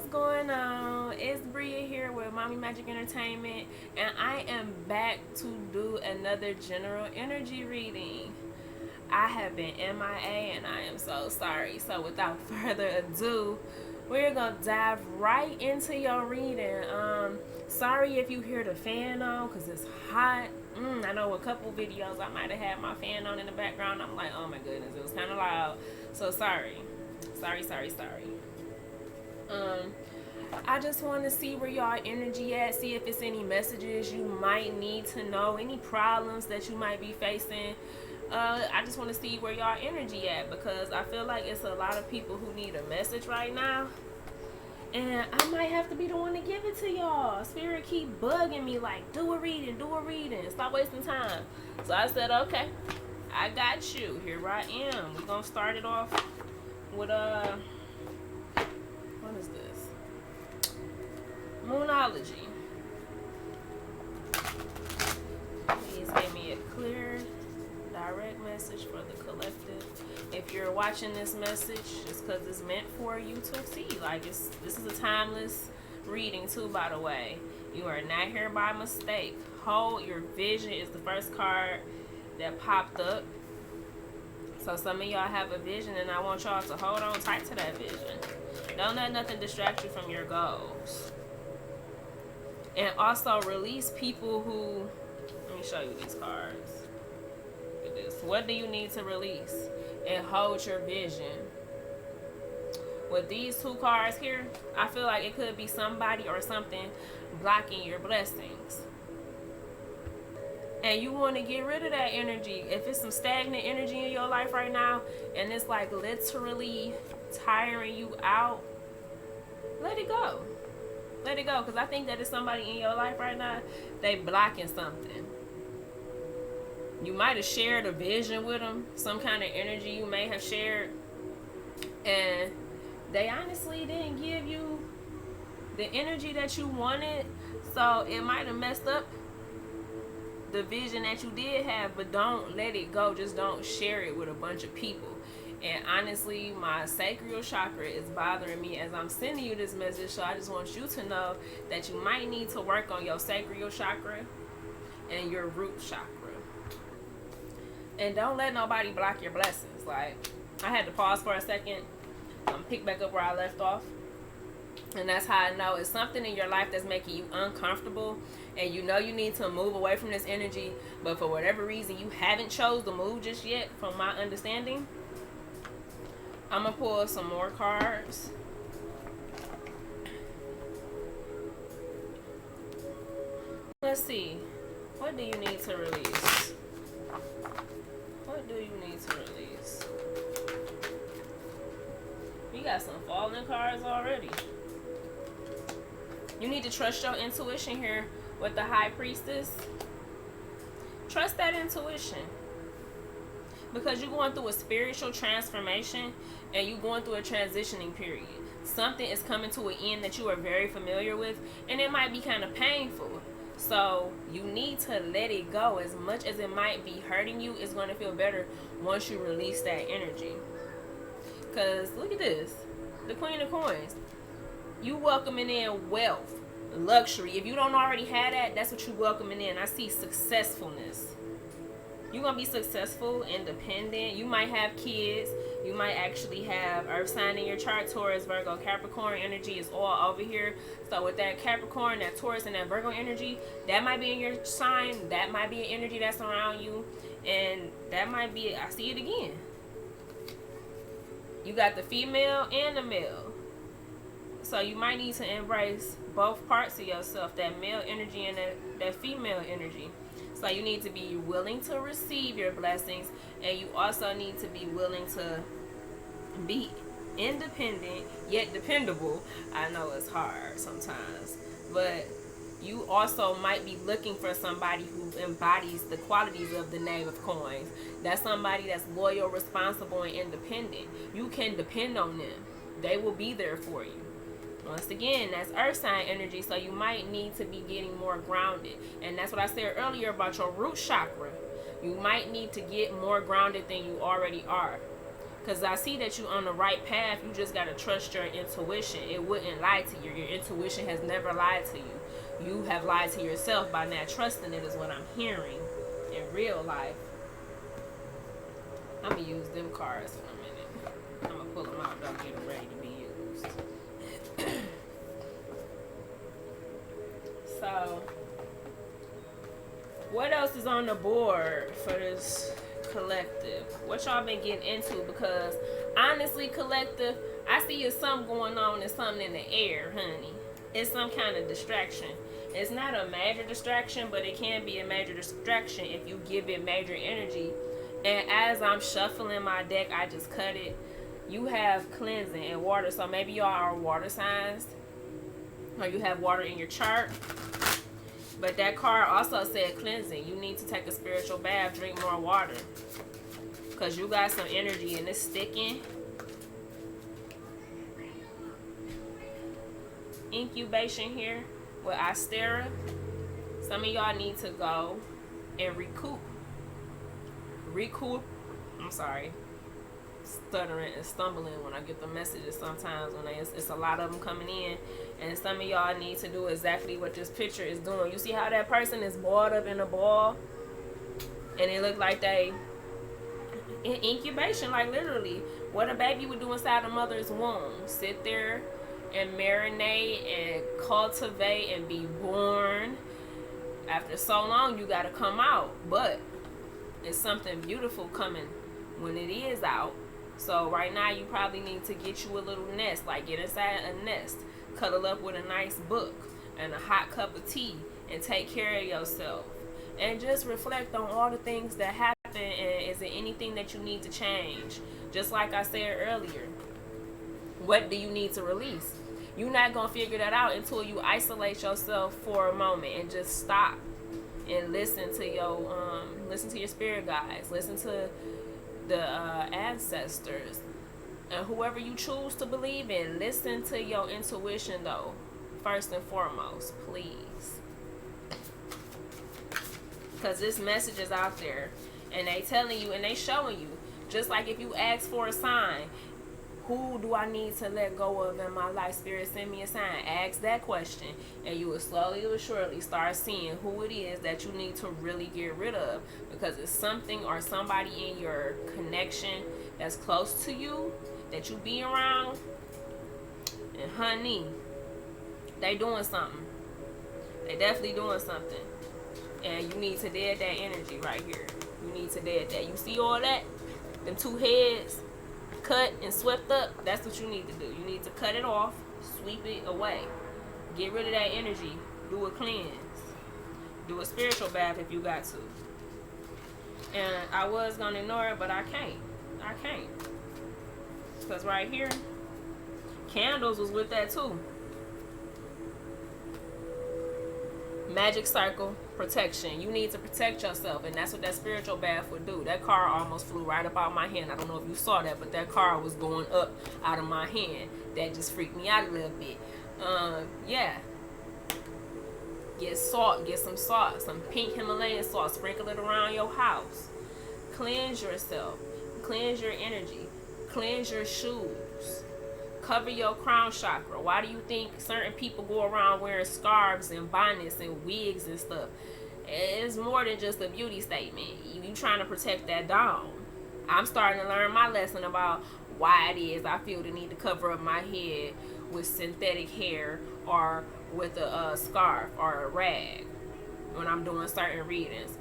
going on? It's Bria here with Mommy Magic Entertainment, and I am back to do another general energy reading. I have been MIA and I am so sorry. So without further ado, we're gonna dive right into your reading. Sorry if you hear the fan on because it's hot. I know a couple videos I might have had my fan on in the background. I'm like, oh my goodness, it was kind of loud. So sorry. I just want to see where y'all energy at, see if it's any messages you might need to know, any problems that you might be facing. I just want to see where y'all energy at, because I feel like it's a lot of people who need a message right now, and I might have to be the one to give it to y'all. Spirit keep bugging me like, do a reading, stop wasting time. So I said, okay, I got you. Here I am. We're gonna start it off with what is this? Moonology. Please give me a clear, direct message for the collective. If you're watching this message, it's because it's meant for you to see. Like, this is a timeless reading too, by the way. You are not here by mistake. Hold your vision is the first card that popped up. So some of y'all have a vision, and I want y'all to hold on tight to that vision. Don't let nothing distract you from your goals. And also release people who, let me show you these cards. Look at this. What do you need to release? And hold your vision. With these two cards here, I feel like it could be somebody or something blocking your blessings. And you want to get rid of that energy. If it's some stagnant energy in your life right now, and it's like literally tiring you out, let it go. Let it go. Because I think that it's somebody in your life right now, they blocking something. You might have shared a vision with them, some kind of energy you may have shared, and they honestly didn't give you the energy that you wanted. So it might have messed up the vision that you did have, but don't let it go. Just don't share it with a bunch of people. And honestly, my sacral chakra is bothering me as I'm sending you this message, so I just want you to know that you might need to work on your sacral chakra and your root chakra. And don't let nobody block your blessings. Like, I had to pause for a second, pick back up where I left off. And that's how I know it's something in your life that's making you uncomfortable, and you know you need to move away from this energy, but for whatever reason you haven't chose to move just yet, from my understanding. I'm gonna pull some more cards. Let's see, what do you need to release? What do you need to release? You got some falling cards already. You need to trust your intuition here with the High Priestess. Trust that intuition. Because you're going through a spiritual transformation, and you're going through a transitioning period. Something is coming to an end that you are very familiar with, and it might be kind of painful. So you need to let it go. As much as it might be hurting you, it's going to feel better once you release that energy. Because look at this. The Queen of Coins. You welcoming in wealth, luxury. If you don't already have that, that's what you welcoming in. I see successfulness. You're going to be successful, independent. You might have kids. You might actually have Earth sign in your chart, Taurus, Virgo, Capricorn energy is all over here. So with that Capricorn, that Taurus, and that Virgo energy, that might be in your sign. That might be an energy that's around you. And that might be, I see it again. You got the female and the male. So you might need to embrace both parts of yourself, that male energy and that female energy. So you need to be willing to receive your blessings, and you also need to be willing to be independent yet dependable. I know it's hard sometimes, but you also might be looking for somebody who embodies the qualities of the Knave of Coins. That's somebody that's loyal, responsible, and independent. You can depend on them. They will be there for you. Once again, that's earth sign energy, so you might need to be getting more grounded. And that's what I said earlier about your root chakra. You might need to get more grounded than you already are. Because I see that you're on the right path. You just got to trust your intuition. It wouldn't lie to you. Your intuition has never lied to you. You have lied to yourself by not trusting it, is what I'm hearing in real life. I'm going to use them cards for a minute. I'm going to pull them out, don't get them ready to be used. So, what else is on the board for this collective? What y'all been getting into? Because honestly, collective, I see it's something going on and something in the air, honey. It's some kind of distraction. It's not a major distraction, but it can be a major distraction if you give it major energy. And as I'm shuffling my deck, I just cut it. You have cleansing and water. So maybe y'all are water signs, or you have water in your chart. But that card also said cleansing. You need to take a spiritual bath, drink more water. Because you got some energy and it's sticking. Incubation here with Astera. Some of y'all need to go and recoup. I'm sorry. Stuttering and stumbling when I get the messages sometimes when it's a lot of them coming in, and some of y'all need to do exactly what this picture is doing. You see how that person is balled up in a ball and it look like they in incubation, like literally what a baby would do inside a mother's womb. Sit there and marinate and cultivate and be born. After so long, you got to come out, but it's something beautiful coming when it is out. So right now you probably need to get you a little nest, like get inside a nest, cuddle up with a nice book and a hot cup of tea, and take care of yourself. And just reflect on all the things that happen, and is there anything that you need to change? Just like I said earlier, what do you need to release? You're not going to figure that out until you isolate yourself for a moment and just stop and listen to your spirit guides, listen to the ancestors, and whoever you choose to believe in. Listen to your intuition though, first and foremost, please, because this message is out there and they telling you and they showing you. Just like if you ask for a sign, who do I need to let go of in my life? Spirit, send me a sign. Ask that question, and you will slowly but surely start seeing who it is that you need to really get rid of, because it's something or somebody in your connection that's close to you that you be around. And honey, they doing something. They definitely doing something. And you need to dead that energy right here. You need to dead that. You see all that? Them two heads cut and swept up, that's what you need to do. You need to cut it off, sweep it away, get rid of that energy, do a cleanse, do a spiritual bath if you got to. And I was gonna ignore it, but I can't, because right here, candles was with that too. Magic circle, protection. You need to protect yourself, and that's what that spiritual bath would do. That card almost flew right up out my hand. I don't know if you saw that, but that card was going up out of my hand. That just freaked me out a little bit. Yeah. Get salt, get some salt, some pink Himalayan salt, sprinkle it around your house. Cleanse yourself, cleanse your energy, cleanse your shoes. Cover your crown chakra. Why do you think certain people go around wearing scarves and bonnets and wigs and stuff? It's more than just a beauty statement. You trying to protect that dome. I'm starting to learn my lesson about why it is I feel the need to cover up my head with synthetic hair or with a scarf or a rag when I'm doing certain readings,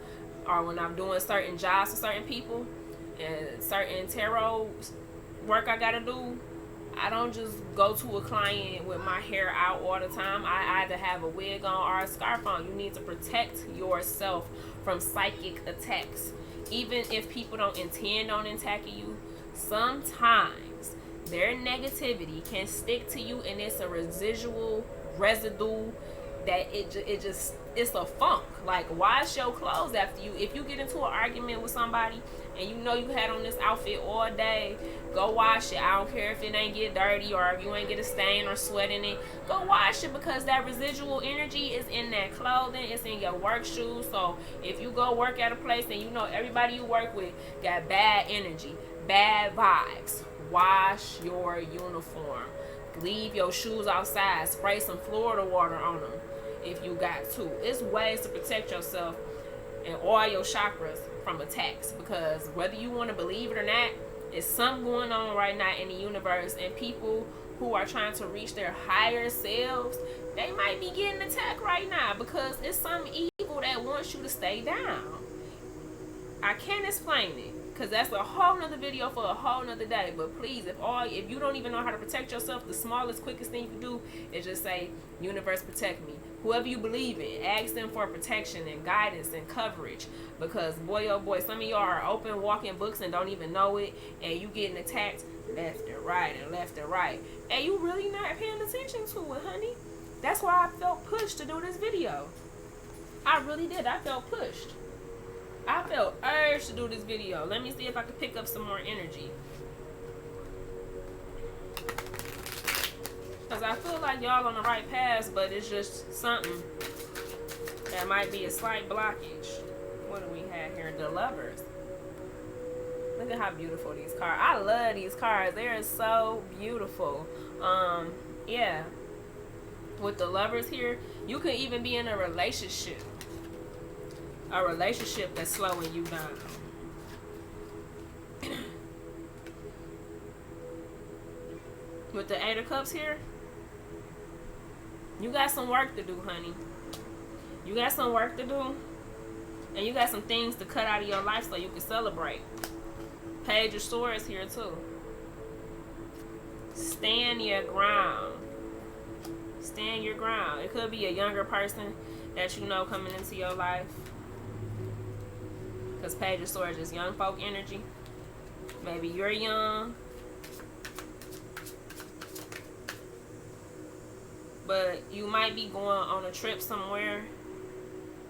or when I'm doing certain jobs for certain people and certain tarot work I gotta do. I don't just go to a client with my hair out all the time. I either have a wig on or a scarf on. You need to protect yourself from psychic attacks. Even if people don't intend on attacking you, sometimes their negativity can stick to you, and it's a residual residue that it's a funk. Like, wash your clothes after you. If you get into an argument with somebody and you know you had on this outfit all day, go wash it. I don't care if it ain't get dirty or if you ain't get a stain or sweat in it. Go wash it, because that residual energy is in that clothing. It's in your work shoes. So if you go work at a place and you know everybody you work with got bad energy, Bad vibes. Wash your uniform. Leave your shoes outside. Spray some Florida water on them if you got to. It's ways to protect yourself and all your chakras from attacks, because whether you want to believe it or not, it's something going on right now in the universe, and people who are trying to reach their higher selves, they might be getting attacked right now because it's some evil that wants you to stay down. I can't explain it because that's a whole nother video for a whole nother day. But please, if you don't even know how to protect yourself, the smallest, quickest thing you can do is just say, universe, protect me. Whoever you believe in, ask them for protection and guidance and coverage, because boy oh boy, some of y'all are open walking books and don't even know it, and you getting attacked left and right and left and right, and you really not paying attention to it, honey. That's why I felt pushed to do this video. I really did. I felt pushed. I felt urged to do this video. Let me see if I can pick up some more energy. Because I feel like y'all on the right path, but it's just something that might be a slight blockage. What do we have here? The Lovers. Look at how beautiful these cards. I love these cards. They're so beautiful. Yeah. With the Lovers here, you could even be in a relationship. A relationship that's slowing you down. With the Eight of Cups here, you got some work to do, honey. You got some work to do. And you got some things to cut out of your life so you can celebrate. Page of Swords here too. Stand your ground. Stand your ground. It could be a younger person that you know coming into your life. Because Page of Swords is young folk energy. Maybe you're young. But you might be going on a trip somewhere.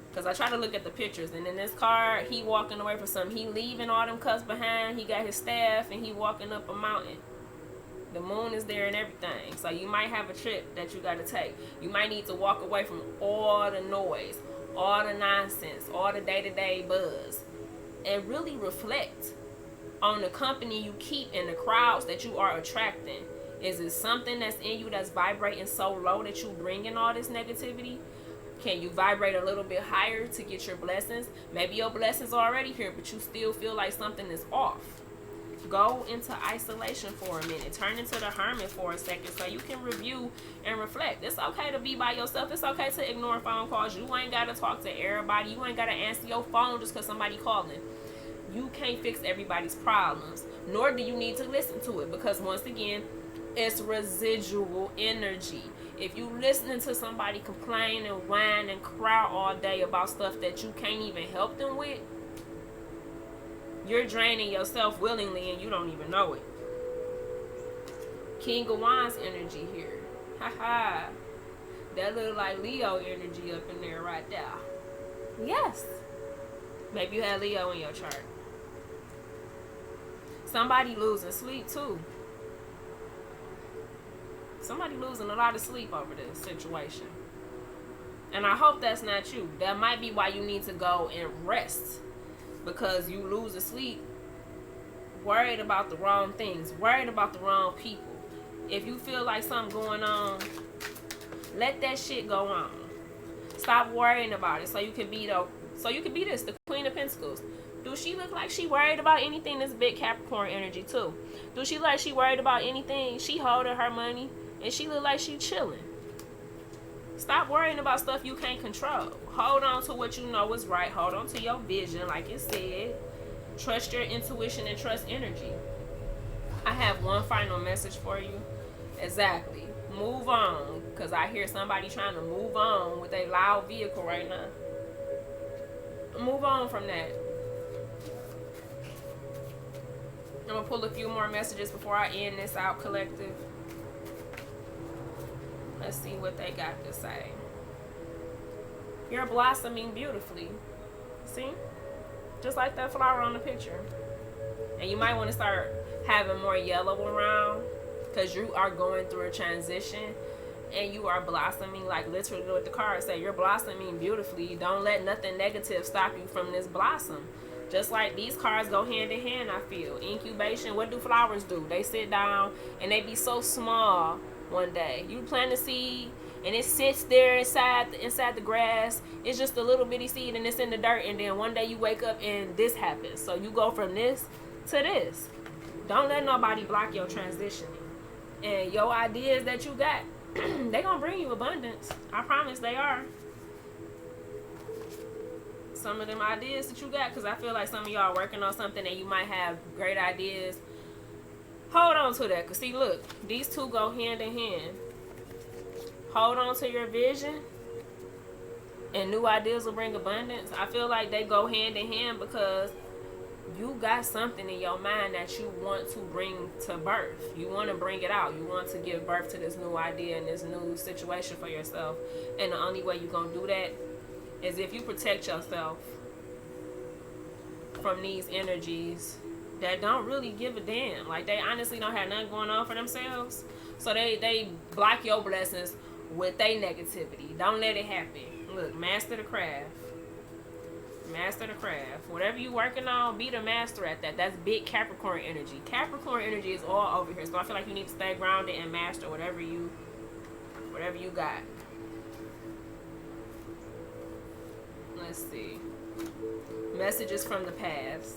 Because I try to look at the pictures. And in this card, he walking away from something. He leaving all them cups behind. He got his staff and he walking up a mountain. The moon is there and everything. So you might have a trip that you got to take. You might need to walk away from all the noise, all the nonsense, all the day-to-day buzz. And really reflect on the company you keep and the crowds that you are attracting. Is it something that's in you that's vibrating so low that you bring in all this negativity? Can you vibrate a little bit higher to get your blessings? Maybe your blessings are already here, but you still feel like something is off. Go into isolation for a minute. Turn into the hermit for a second so you can review and reflect. It's okay to be by yourself. It's okay to ignore phone calls. You ain't got to talk to everybody. You ain't got to answer your phone just because somebody calling. You can't fix everybody's problems, nor do you need to listen to it, because once again, it's residual energy. If you listening to somebody complain and whine and cry all day about stuff that you can't even help them with, you're draining yourself willingly and you don't even know it. King of Wands energy here. Haha. That look like Leo energy up in there right there. Yes. Maybe you had Leo in your chart. Somebody losing sleep too. Somebody losing a lot of sleep over this situation. And I hope that's not you. That might be why you need to go and rest. Because you losing sleep, worried about the wrong things, worried about the wrong people. If you feel like something going on, let that shit go on. Stop worrying about it so you can be the Queen of Pentacles. Do she look like she worried about anything? This big Capricorn energy too. Do she look like she worried about anything? She holding her money and she look like she chilling. Stop worrying about stuff you can't control. Hold on to what you know is right. Hold on to your vision, like it said. Trust your intuition and trust energy. I have one final message for you. Exactly. Move on. Because I hear somebody trying to move on with a loud vehicle right now. Move on from that. I'm going to pull a few more messages before I end this out, collective. Let's see what they got to say. You're blossoming beautifully. See? Just like that flower on the picture. And you might want to start having more yellow around, because you are going through a transition and you are blossoming, like literally what the card say. You're blossoming beautifully. Don't let nothing negative stop you from this blossom. Just like these cards go hand in hand, I feel. Incubation, what do flowers do? They sit down and they be so small one day. You plant a seed and it sits there inside the grass. It's just a little bitty seed and it's in the dirt, and then one day you wake up and this happens. So you go from this to this. Don't let nobody block your transitioning. And your ideas that you got, they gonna bring you abundance. I promise they are. Some of them ideas that you got, because I feel like some of y'all are working on something and you might have great ideas. Hold on to that, because see, look, these two go hand in hand. Hold on to your vision and new ideas will bring abundance. I feel like they go hand in hand because you got something in your mind that you want to bring to birth. You want to bring it out. You want to give birth to this new idea and this new situation for yourself. And the only way you're going to do that is if you protect yourself from these energies that don't really give a damn. Like, they honestly don't have nothing going on for themselves. So they block your blessings with their negativity. Don't let it happen. Look, master the craft. Master the craft. Whatever you working on, be the master at that. That's big Capricorn energy. Capricorn energy is all over here. So I feel like you need to stay grounded and master whatever you got. Let's see. Messages from the past.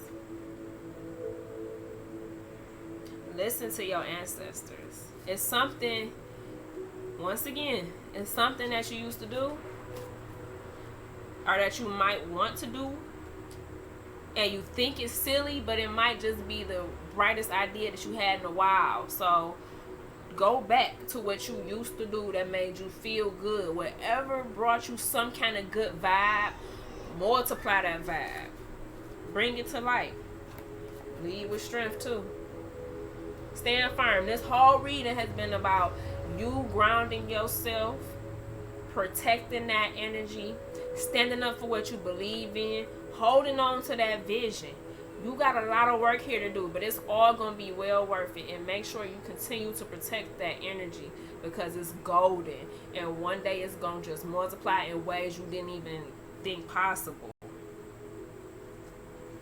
Listen to your ancestors. It's something, once again, it's something that you used to do or that you might want to do and you think it's silly, but it might just be the brightest idea that you had in a while. So go back to what you used to do that made you feel good. Whatever brought you some kind of good vibe, multiply that vibe. Bring it to light. Lead with strength too. Stand firm. This whole reading has been about you grounding yourself, protecting that energy, standing up for what you believe in, holding on to that vision. You got a lot of work here to do, but it's all going to be well worth it. And make sure you continue to protect that energy because it's golden. And one day it's going to just multiply in ways you didn't even think possible.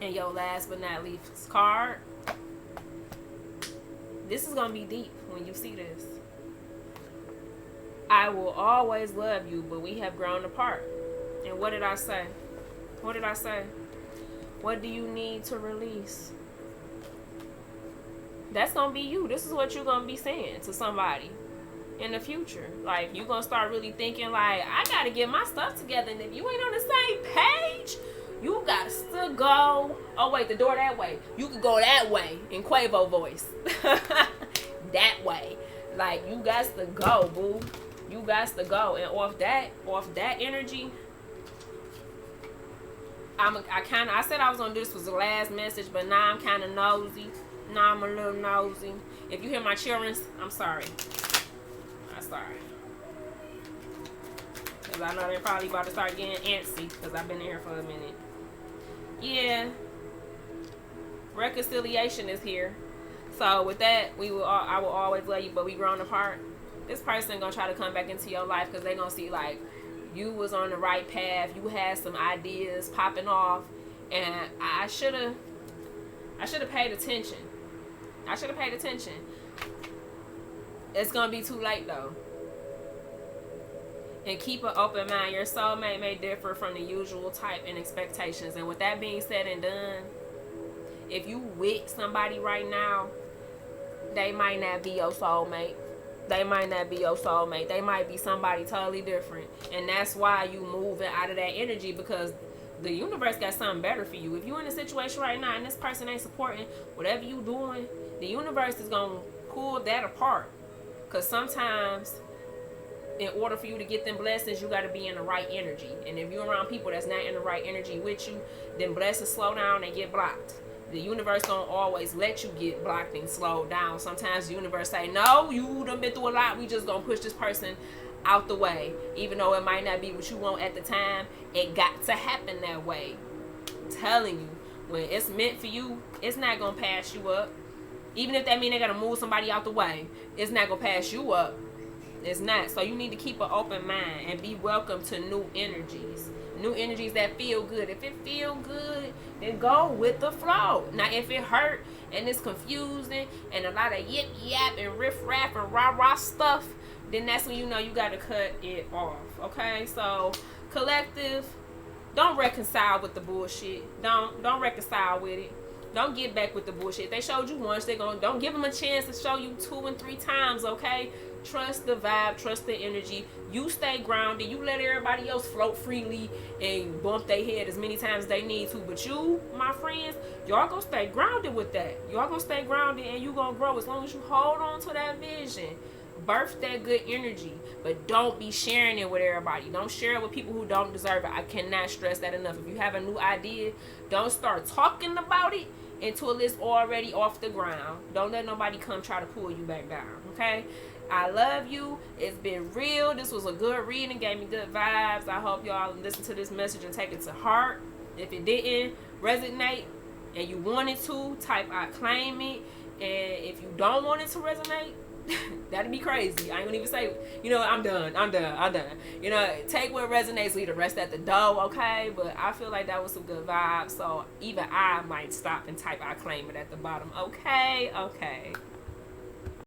And your last but not least card. This is going to be deep when you see this. I will always love you, but we have grown apart. And what did I say? What did I say? What do you need to release? That's going to be you. This is what you're going to be saying to somebody in the future. Like, you're going to start really thinking like, I got to get my stuff together. And if you ain't on the same page, you got to go. Oh, wait, the door that way. You could go that way in Quavo voice. That way. Like, you got to go, boo. You got to go. And off that energy, I said I was gonna do this was the last message, but now I'm kind of nosy. Now I'm a little nosy. If you hear my children, I'm sorry. I'm sorry. Because I know they're probably about to start getting antsy because I've been in here for a minute. Yeah. Reconciliation is here. So with that, I will always love you, but we grown apart. This person gonna try to come back into your life because they gonna see like you was on the right path. You had some ideas popping off, and I should have paid attention. I should have paid attention. It's gonna be too late though. And keep an open mind. Your soulmate may differ from the usual type and expectations. And with that being said and done, if you with somebody right now, they might not be your soulmate. They might not be your soulmate. They might be somebody totally different. And that's why you moving out of that energy, because the universe got something better for you. If you're in a situation right now and this person ain't supporting whatever you doing, the universe is going to pull that apart. Because sometimes in order for you to get them blessings, you got to be in the right energy. And if you're around people that's not in the right energy with you, then blessings slow down and get blocked. The universe don't always let you get blocked and slowed down. Sometimes the universe say, no, you done been through a lot. We just gonna push this person out the way. Even though it might not be what you want at the time, it got to happen that way. I'm telling you, when it's meant for you, it's not gonna pass you up. Even if that mean they gotta move somebody out the way, it's not gonna pass you up. It's not. So you need to keep an open mind and be welcome to new energies. New energies that feel good. If it feel good, then go with the flow. Now, if it hurt and it's confusing and a lot of yip yap and riff raff and rah rah stuff, then that's when you know you gotta cut it off. Okay, so collective, don't reconcile with the bullshit. Don't reconcile with it. Don't get back with the bullshit. They showed you once, don't give them a chance to show you 2 and 3 times, okay? Trust the vibe, trust the energy. You stay grounded. You let everybody else float freely and bump their head as many times as they need to. But you, my friends, y'all gonna stay grounded with that. Y'all gonna stay grounded and you gonna grow as long as you hold on to that vision. Birth that good energy, but don't be sharing it with everybody. Don't share it with people who don't deserve it. I cannot stress that enough. If you have a new idea, don't start talking about it until it's already off the ground. Don't let nobody come try to pull you back down, okay? I love you. It's been real. This was a good reading. Gave me good vibes. I hope y'all listen to this message and take it to heart. If it didn't resonate and you wanted to, type I claim it. And if you don't want it to resonate, that'd be crazy. I ain't gonna even say, I'm done. Take what resonates, leave the rest at the door, okay? But I feel like that was some good vibes. So even I might stop and type I claim it at the bottom. Okay.